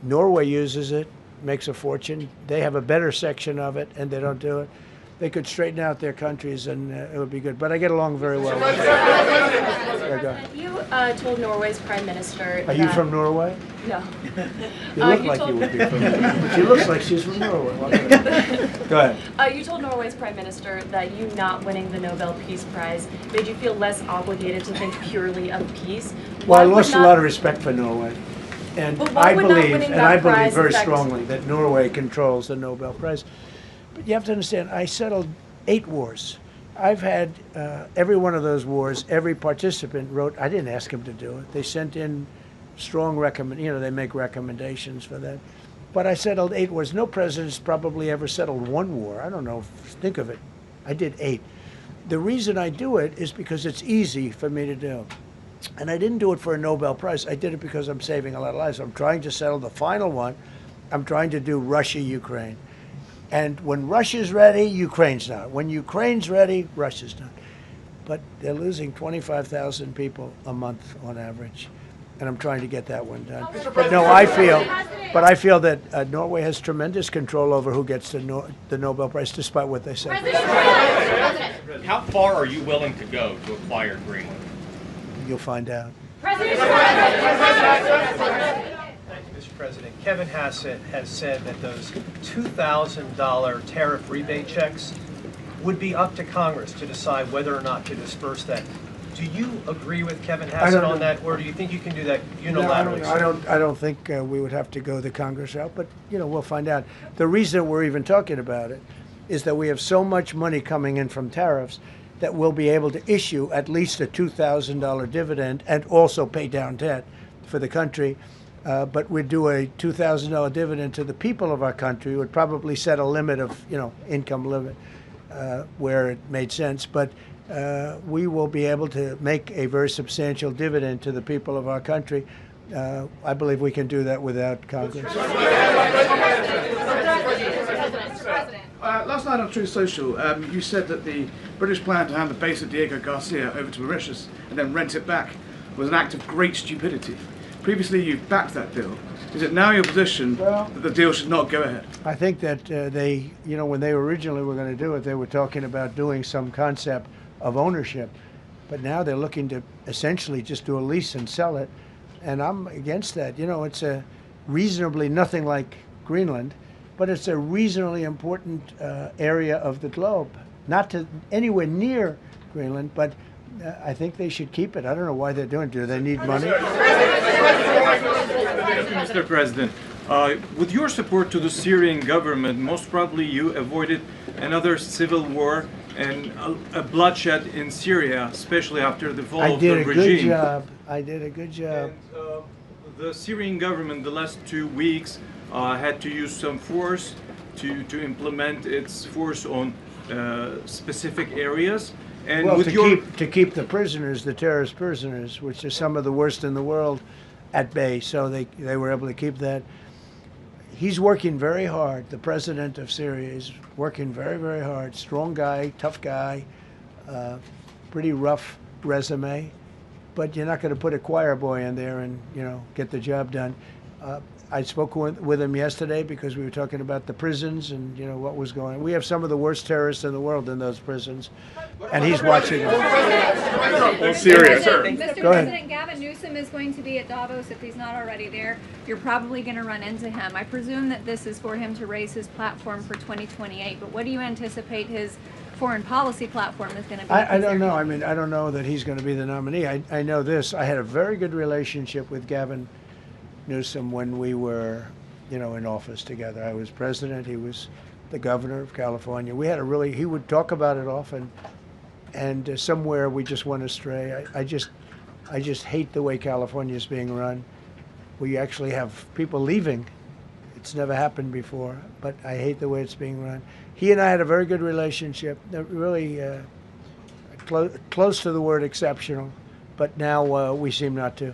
Norway uses it, makes a fortune. They have a better section of it, and they don't do it. They could straighten out their countries, and it would be good. But I get along very well with them. You told Norway's prime minister. Are you from Norway? No. You look like you would be from Norway. She looks like she's from Norway. Go ahead. You told Norway's prime minister that you not winning the Nobel Peace Prize made you feel less obligated to think purely of peace. Well, I lost a lot of respect for Norway. And I believe very strongly that Norway controls the Nobel Prize. But you have to understand, I settled 8 wars. I've had every one of those wars, every participant wrote, I didn't ask them to do it. They sent in strong they make recommendations for that. But I settled 8 wars. No president's probably ever settled 1 war. I don't know, think of it. I did 8. The reason I do it is because it's easy for me to do. And I didn't do it for a Nobel Prize. I did it because I'm saving a lot of lives. I'm trying to settle the final one. I'm trying to do Russia-Ukraine. And when Russia's ready, Ukraine's not. When Ukraine's ready, Russia's not. But they're losing 25,000 people a month on average. And I'm trying to get that one done. But no, I feel that Norway has tremendous control over who gets the Nobel Prize, despite what they say. How far are you willing to go to acquire Greenland? You'll find out. Mr. President, Kevin Hassett has said that those $2,000 tariff rebate checks would be up to Congress to decide whether or not to disperse that. Do you agree with Kevin Hassett on that, or do you think you can do that unilaterally? No, I don't think we would have to go the Congress route, but we'll find out. The reason we're even talking about it is that we have so much money coming in from tariffs that we'll be able to issue at least a $2,000 dividend and also pay down debt for the country. But we'd do a $2,000 dividend to the people of our country. Would probably set a limit of, income limit where it made sense. But we will be able to make a very substantial dividend to the people of our country. I believe we can do that without Congress. Last night on Truth Social, you said that the British plan to hand the base of Diego Garcia over to Mauritius and then rent it back was an act of great stupidity. Previously, you've backed that deal. Is it now your position that the deal should not go ahead? I think that they, when they originally were going to do it, they were talking about doing some concept of ownership. But now they're looking to essentially just do a lease and sell it. And I'm against that. It's a reasonably nothing like Greenland, but it's a reasonably important area of the globe. Not to anywhere near Greenland, but I think they should keep it. I don't know why they're doing it. Do they need money? Mr. President, with your support to the Syrian government, most probably you avoided another civil war and a bloodshed in Syria, especially after the fall of the regime. I did a good job. And, the Syrian government, the last 2 weeks, had to use some force to implement its force on specific areas. And well, with to keep the prisoners, the terrorist prisoners, which are some of the worst in the world, at bay. So they were able to keep that. He's working very hard. The president of Syria is working very, very hard. Strong guy, tough guy, pretty rough resume. But you're not going to put a choir boy in there and get the job done. I spoke with him yesterday because we were talking about the prisons and what was going on. We have some of the worst terrorists in the world in those prisons, and he's watching them. Syria, sir. Mr. President, Gavin Newsom is going to be at Davos if he's not already there. You're probably going to run into him. I presume that this is for him to raise his platform for 2028. But what do you anticipate his foreign policy platform is going to be? I don't know. I mean, I don't know that he's going to be the nominee. I know this. I had a very good relationship with Gavin Newsom when we were, in office together. I was president. He was the governor of California. We had he would talk about it often, and somewhere we just went astray. I just hate the way California is being run. We actually have people leaving. It's never happened before, but I hate the way it's being run. He and I had a very good relationship, really close to the word exceptional, but now we seem not to.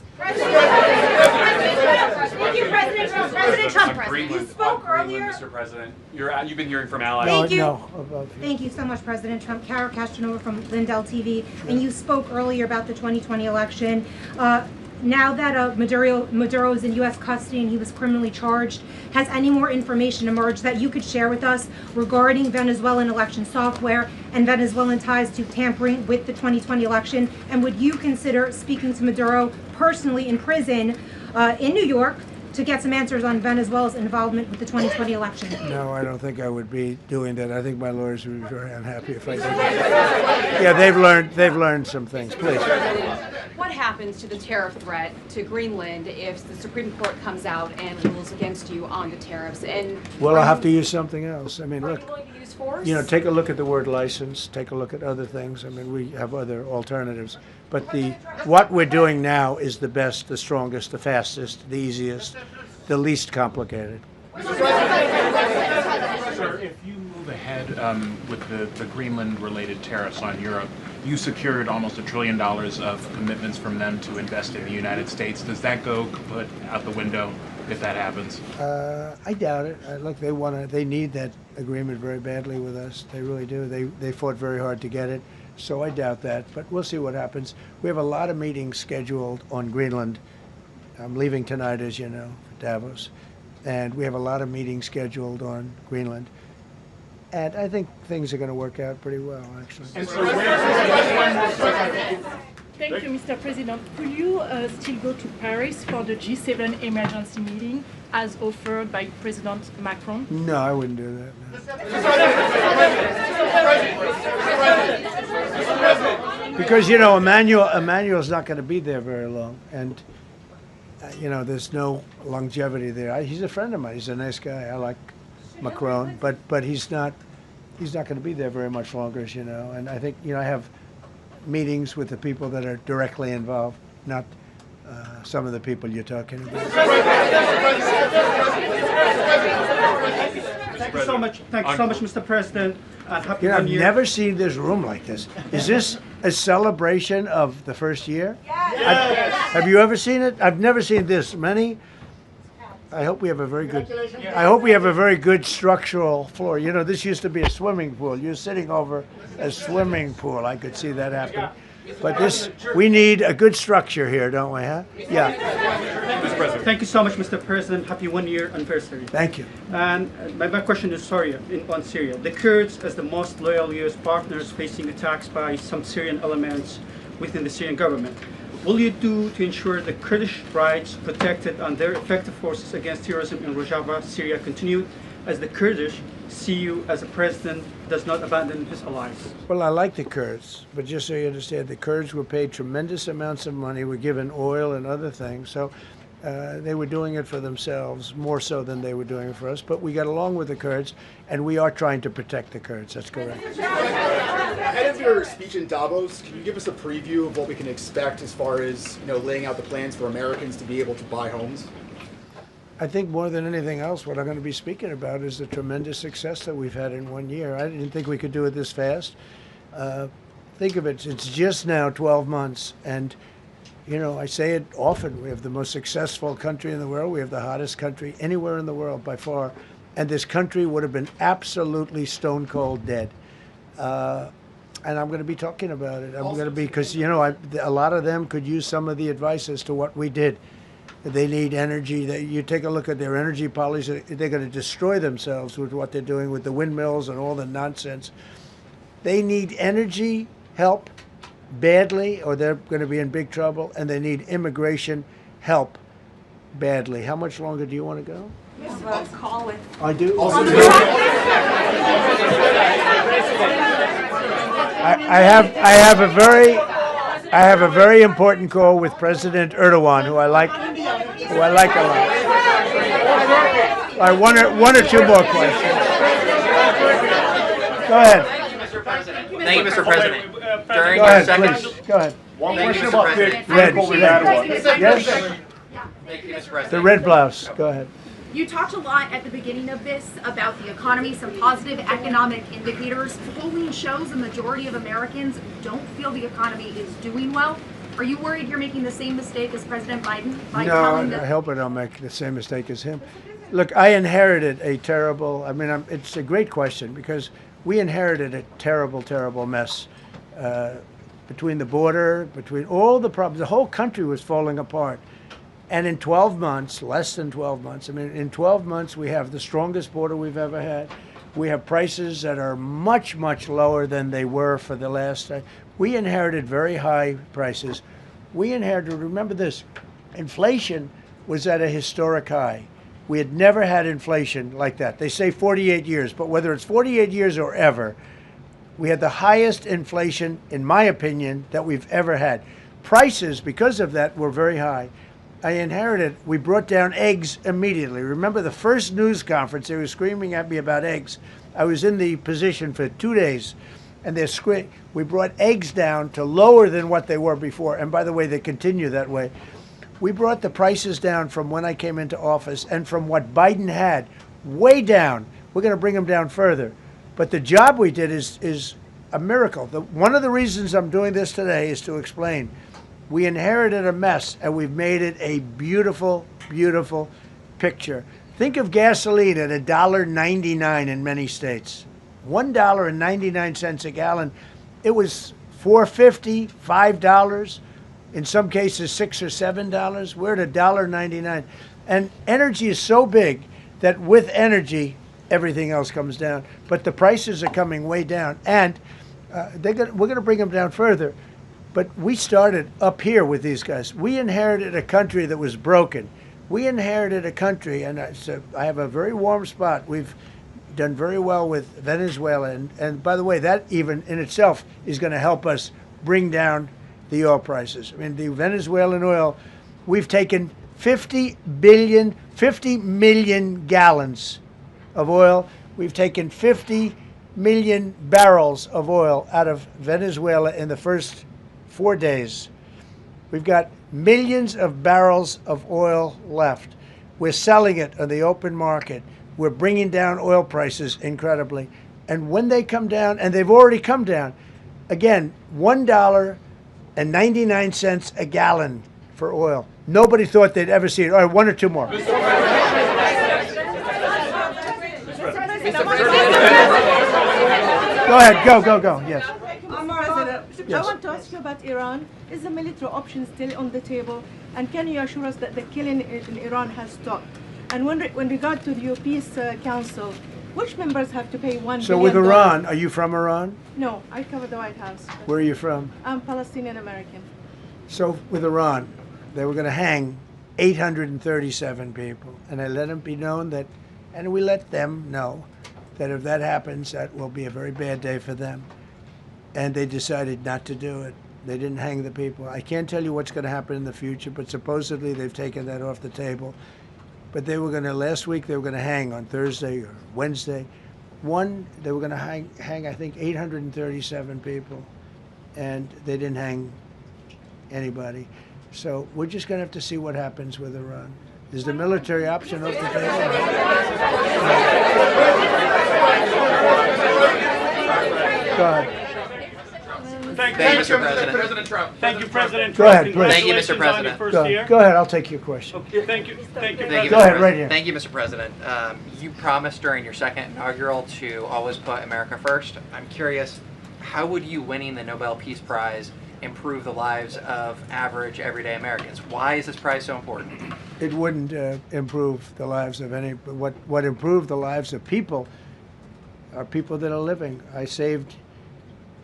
Thank you, President Trump. President Trump, you spoke earlier. Mr. President, you've been hearing from allies. Thank you. Thank you so much, President Trump. Kara Castanova from Lindell TV, and you spoke earlier about the 2020 election. now that Maduro is in U.S. custody and he was criminally charged, has any more information emerged that you could share with us regarding Venezuelan election software and Venezuelan ties to tampering with the 2020 election? And would you consider speaking to Maduro personally in prison in New York to get some answers on Venezuela's involvement with the 2020 election? No, I don't think I would be doing that. I think my lawyers would be very unhappy if I did that. Yeah, they've learned some things. Please. What happens to the tariff threat to Greenland if the Supreme Court comes out and rules against you on the tariffs? And well, I'll have to use something else. I mean, are look, you willing to use force? you know, take a look at the word license. Take a look at other things. I mean, we have other alternatives. But what we're doing now is the best, the strongest, the fastest, the easiest, the least complicated. Sir, if you move ahead with the Greenland-related tariffs on Europe, you secured almost $1 trillion of commitments from them to invest in the United States. Does that go kaput out the window if that happens? I doubt it. Look, they need that agreement very badly with us. They really do. They fought very hard to get it. So I doubt that, but we'll see what happens. We have a lot of meetings scheduled on Greenland. I'm leaving tonight, as you know, for Davos. And we have a lot of meetings scheduled on Greenland. And I think things are going to work out pretty well, actually. Thank you, Mr. President. Will you still go to Paris for the G7 emergency meeting as offered by President Macron? No, I wouldn't do that. No. Because, you know, Emmanuel's not going to be there very long. And, you know, there's no longevity there. He's a friend of mine. He's a nice guy. I like Macron. But he's not going to be there very much longer, as you know. And I think, you know, I have meetings with the people that are directly involved, not some of the people you're talking about. Thank you so much. Thank you so much, Mr. President. Happy I've New Year. never seen this room like this. Is this a celebration of the first year? Yes. Have you ever seen it? I've never seen this many. I hope we have a very good. I hope we have a very good structural floor. You know, this used to be a swimming pool. You're sitting over a swimming pool. I could see that happening. But we need a good structure here, don't we? Huh? Yeah. Mr. President. Thank you so much, Mr. President. Happy 1 year anniversary. Thank you. And my question is on Syria. The Kurds, as the most loyal U.S. partners, facing attacks by some Syrian elements within the Syrian government. Will you do to ensure the Kurdish rights protected and their effective forces against terrorism in Rojava, Syria continue, as the Kurdish see you as a president does not abandon his allies? Well, I like the Kurds, but just so you understand, the Kurds were paid tremendous amounts of money, were given oil and other things, so they were doing it for themselves, more so than they were doing it for us, but we got along with the Kurds, and we are trying to protect the Kurds, that's correct. Ahead of your speech in Davos, can you give us a preview of what we can expect as far as, you know, laying out the plans for Americans to be able to buy homes? I think more than anything else, what I'm going to be speaking about is the tremendous success that we've had in 1 year. I didn't think we could do it this fast. Think of it, it's just now 12 months, and you know, I say it often, we have the most successful country in the world, we have the hottest country anywhere in the world by far, and this country would have been absolutely stone cold dead. And I'm going to be talking about it. I'm going to be, because, you know, a lot of them could use some of the advice as to what we did. They need energy. You take a look at their energy policy, they're going to destroy themselves with what they're doing with the windmills and all the nonsense. They need energy help badly, or they're going to be in big trouble, and they need immigration help badly. How much longer do you want to go? Call it. I do. I have a very important call with President Erdogan, who I like a lot. All right, one or two more questions. Go ahead. Thank you, Mr. President. During Go ahead, your second, please. Go ahead. One Thank question you, Mr. about the President. critical we had one. Yes? Thank you, Mr. President. The red blouse. Go ahead. You talked a lot at the beginning of this about the economy, some positive economic indicators. Polling shows a majority of Americans don't feel the economy is doing well. Are you worried you're making the same mistake as President Biden? No, I hope I don't make the same mistake as him. Look, I inherited a terrible, it's a great question, because we inherited a terrible, terrible mess between the border, between all the problems. The whole country was falling apart. And in 12 months, less than 12 months, I mean, in 12 months, we have the strongest border we've ever had. We have prices that are much, much lower than they were for the last time. We inherited very high prices. We inherited, remember this, inflation was at a historic high. We had never had inflation like that. They say 48 years, but whether it's 48 years or ever, we had the highest inflation, in my opinion, that we've ever had. Prices, because of that, were very high. I inherited, we brought down eggs immediately. Remember the first news conference, they were screaming at me about eggs. I was in the position for 2 days, and we brought eggs down to lower than what they were before. And by the way, they continue that way. We brought the prices down from when I came into office and from what Biden had, way down. We're going to bring them down further. But the job we did is a miracle. One of the reasons I'm doing this today is to explain. We inherited a mess, and we've made it a beautiful, beautiful picture. Think of gasoline at $1.99 in many states. $1.99 a gallon. It was $4.50, $5, in some cases $6 or $7. We're at $1.99. And energy is so big that with energy, everything else comes down. But the prices are coming way down, and we're going to bring them down further. But we started up here with these guys. We inherited a country that was broken. We inherited a country, and I have a very warm spot. We've done very well with Venezuela. And by the way, that even in itself is going to help us bring down the oil prices. I mean, the Venezuelan oil, we've taken 50 million gallons of oil. We've taken 50 million barrels of oil out of Venezuela in the first 4 days. We've got millions of barrels of oil left. We're selling it on the open market. We're bringing down oil prices incredibly. And when they come down, and they've already come down, again, $1.99 a gallon for oil. Nobody thought they'd ever see it. All right, one or two more. Go ahead, go, yes. I want to ask you about Iran. Is the military option still on the table? And can you assure us that the killing in Iran has stopped? And when regard to the EU Peace Council, which members have to pay $1 billion? So with Iran, are you from Iran? No, I cover the White House. Where are you from? I'm Palestinian American. So with Iran, they were going to hang 837 people. And I let them be known that, and we let them know that if that happens, that will be a very bad day for them. And they decided not to do it. They didn't hang the people. I can't tell you what's going to happen in the future, but supposedly they've taken that off the table. But they were going to, last week, they were going to hang on Thursday or Wednesday. They were going to hang, I think, 837 people. And they didn't hang anybody. So we're just going to have to see what happens with Iran. Is the military option off the table? Go ahead. Thank you, Mr. President. President Trump. Thank you, President Go Trump. ahead, please. Thank you, Mr. President. Go ahead, I'll take your question. Okay, thank you, President. Go ahead, right here. Thank you, Mr. President. You promised during your second inaugural to always put America first. I'm curious, how would you winning the Nobel Peace Prize improve the lives of average, everyday Americans? Why is this prize so important? It wouldn't improve the lives of any. What improved the lives of people are people that are living. I saved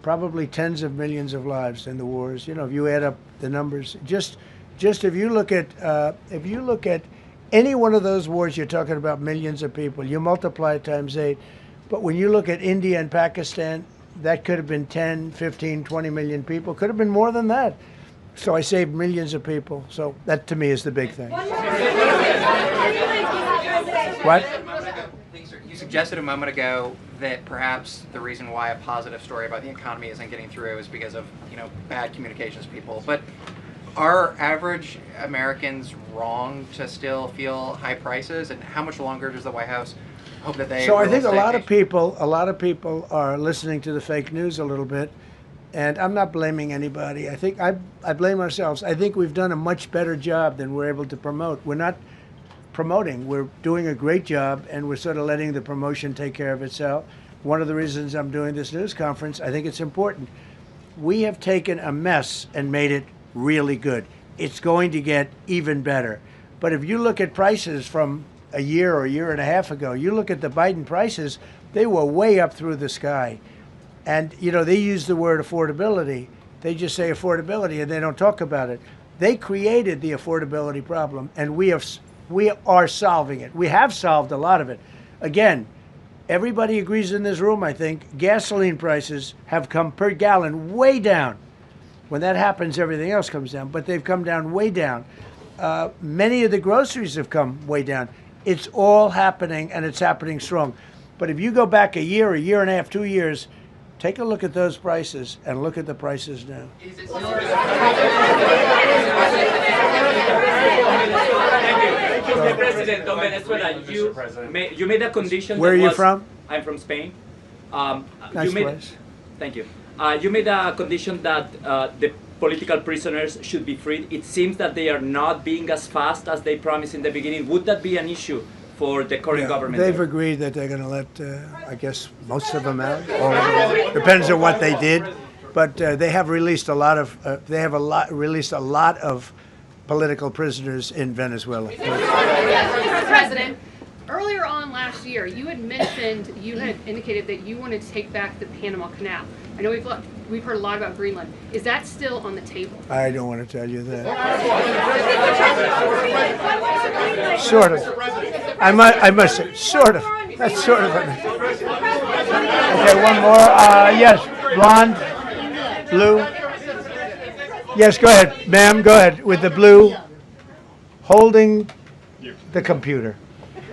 probably tens of millions of lives in the wars. You know, if you add up the numbers, just if you look at any one of those wars, you're talking about millions of people. You multiply it times 8. But when you look at India and Pakistan, that could have been 10, 15, 20 million people. Could have been more than that. So I saved millions of people. So that to me is the big thing. What? You suggested a moment ago that perhaps the reason why a positive story about the economy isn't getting through is because of, bad communications people. But are average Americans wrong to still feel high prices? And how much longer does the White House hope that they? So I think a lot of people are listening to the fake news a little bit, and I'm not blaming anybody. I think I blame ourselves. I think we've done a much better job than we're able to promote. We're not promoting. We're doing a great job, and we're sort of letting the promotion take care of itself. One of the reasons I'm doing this news conference, I think it's important. we have taken a mess and made it really good. It's going to get even better. But if you look at prices from a year or a year and a half ago, you look at the Biden prices, they were way up through the sky. And, you know, they use the word affordability. They just say affordability and they don't talk about it. They created the affordability problem, and we are solving it. We have solved a lot of it. Again, everybody agrees in this room, I think, gasoline prices have come per gallon way down. When that happens, everything else comes down, but they've come down way down. Many of the groceries have come way down. It's all happening, and it's happening strong. But if you go back a year and a half, 2 years, take a look at those prices and look at the prices now. Mr. President of Venezuela, you made a condition. Where are you from? I'm from Spain. Nice place. Thank you. You made a condition that the political prisoners should be freed. It seems that they are not being as fast as they promised in the beginning. Would that be an issue for the current government? They've agreed that they're going to let, I guess, most of them out. Or depends on what they did, but they have released a lot of. Released a lot of political prisoners in Venezuela. Mr. President, earlier on last year, you had mentioned, you had indicated that you wanted to take back the Panama Canal. I know we've heard a lot about Greenland. Is that still on the table? I don't want to tell you that. Sort of. I must say, sort of. That's sort of it. Okay, one more. Yes, blonde, blue. Yes, go ahead, ma'am. Go ahead with the blue, holding the computer.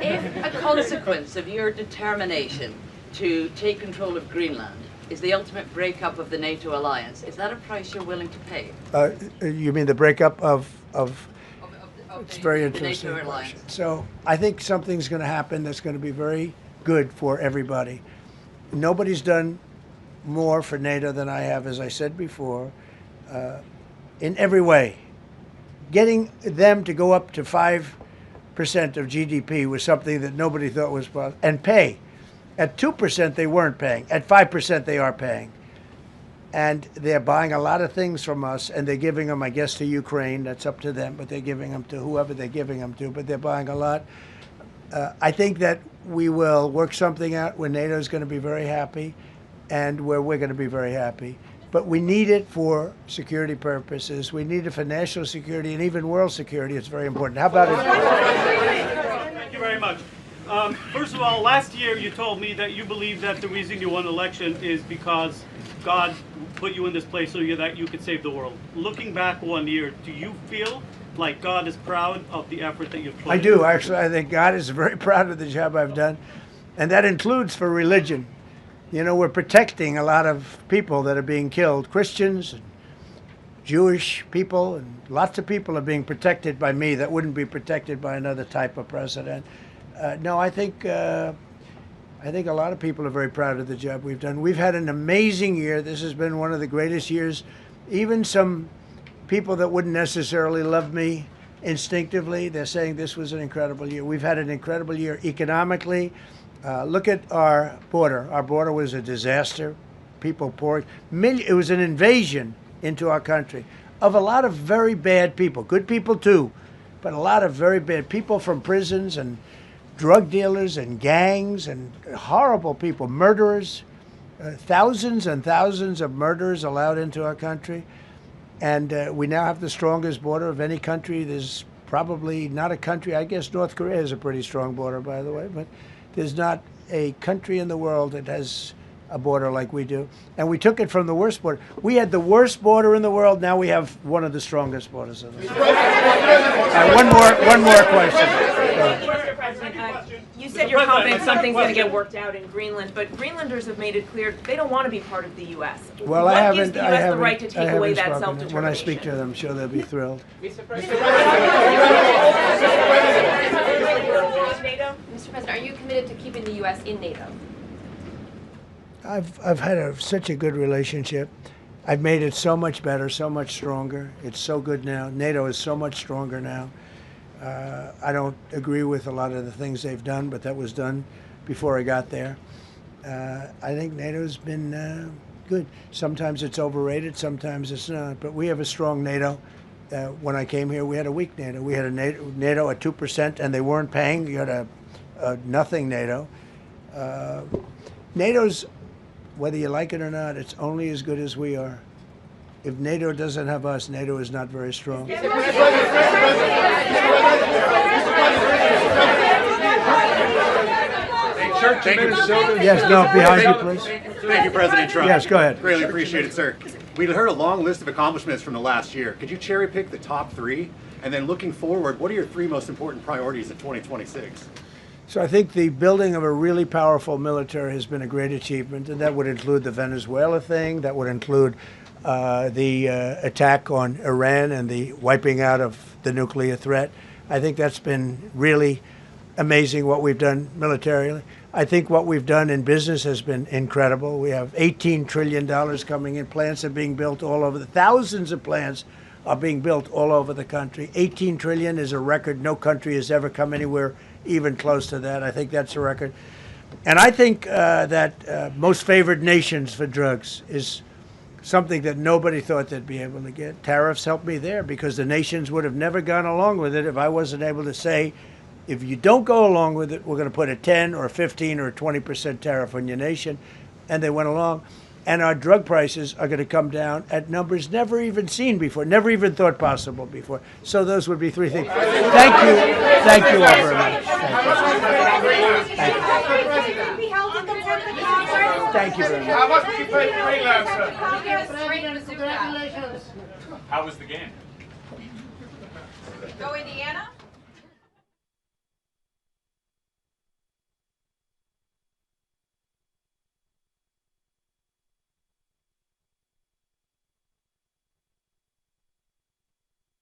If a consequence of your determination to take control of Greenland is the ultimate breakup of the NATO alliance, is that a price you're willing to pay? You mean the breakup of it's very interesting. The NATO alliance. So I think something's going to happen that's going to be very good for everybody. Nobody's done more for NATO than I have, as I said before, in every way. Getting them to go up to 5% of GDP was something that nobody thought was possible, and pay. At 2%, they weren't paying. At 5%, they are paying. And they're buying a lot of things from us, and they're giving them, I guess, to Ukraine. That's up to them, but they're giving them to whoever they're giving them to, but they're buying a lot. I think that we will work something out where NATO is going to be very happy and where we're going to be very happy. But we need it for security purposes. We need it for national security and even world security. It's very important. How about it? Thank you very much. First of all, last year you told me that you believe that the reason you won the election is because God put you in this place so that you could save the world. Looking back 1 year, do you feel like God is proud of the effort that you've put in? I do, actually. I think God is very proud of the job I've done. And that includes for religion. You know, we're protecting a lot of people that are being killed. Christians and Jewish people, and lots of people are being protected by me that wouldn't be protected by another type of president. No, I think a lot of people are very proud of the job we've done. We've had an amazing year. This has been one of the greatest years. Even some people that wouldn't necessarily love me instinctively, they're saying this was an incredible year. We've had an incredible year economically. Look at our border. Our border was a disaster. People poured. It was an invasion into our country of a lot of very bad people. Good people too, but a lot of very bad people from prisons and drug dealers and gangs and horrible people, murderers, thousands and thousands of murderers allowed into our country. And we now have the strongest border of any country. There's probably not a country, I guess North Korea has a pretty strong border, by the way, but there's not a country in the world that has a border like we do. And we took it from the worst border. We had the worst border in the world. Now we have one of the strongest borders in the world. One more question. You said you're confident something's going to get worked out in Greenland, but Greenlanders have made it clear they don't want to be part of the U.S. Well, what gives the U.S. the right to take away that self-determination? When I speak to them, I'm sure they'll be thrilled. Mr. President, are you committed to keeping the U.S. in NATO? I've had such a good relationship. I've made it so much better, so much stronger. It's so good now. NATO is so much stronger now. I don't agree with a lot of the things they've done, but that was done before I got there. I think NATO's been good. Sometimes it's overrated, sometimes it's not. But we have a strong NATO. When I came here, we had a weak NATO. We had a NATO at 2%, and they weren't paying. You had a nothing NATO. NATO's, whether you like it or not, it's only as good as we are. If NATO doesn't have us, NATO is not very strong. Thank you. Yes, no, behind you, please. Thank you, President Trump. Yes, go ahead. Greatly appreciate it, sir. We heard a long list of accomplishments from the last year. Could you cherry pick the top 3? And then looking forward, what are your 3 most important priorities in 2026? So I think the building of a really powerful military has been a great achievement, and that would include the Venezuela thing, that would include the attack on Iran and the wiping out of the nuclear threat. I think that's been really amazing what we've done militarily. I think what we've done in business has been incredible. We have $18 trillion coming in. Plants are being built all over. Thousands of plants are being built all over the country. 18 trillion is a record. No country has ever come anywhere even close to that. I think that's a record. And I think that most favored nations for drugs is something that nobody thought they'd be able to get. Tariffs helped me there because the nations would have never gone along with it if I wasn't able to say, if you don't go along with it, we're going to put a 10 or 15 or 20% tariff on your nation. And they went along. And our drug prices are going to come down at numbers never even seen before, never even thought possible before. So those would be 3 things. Thank you. Thank you all very much. Thank you very much. How much did you pay for Greenland, sir? How was the game? Go Indiana.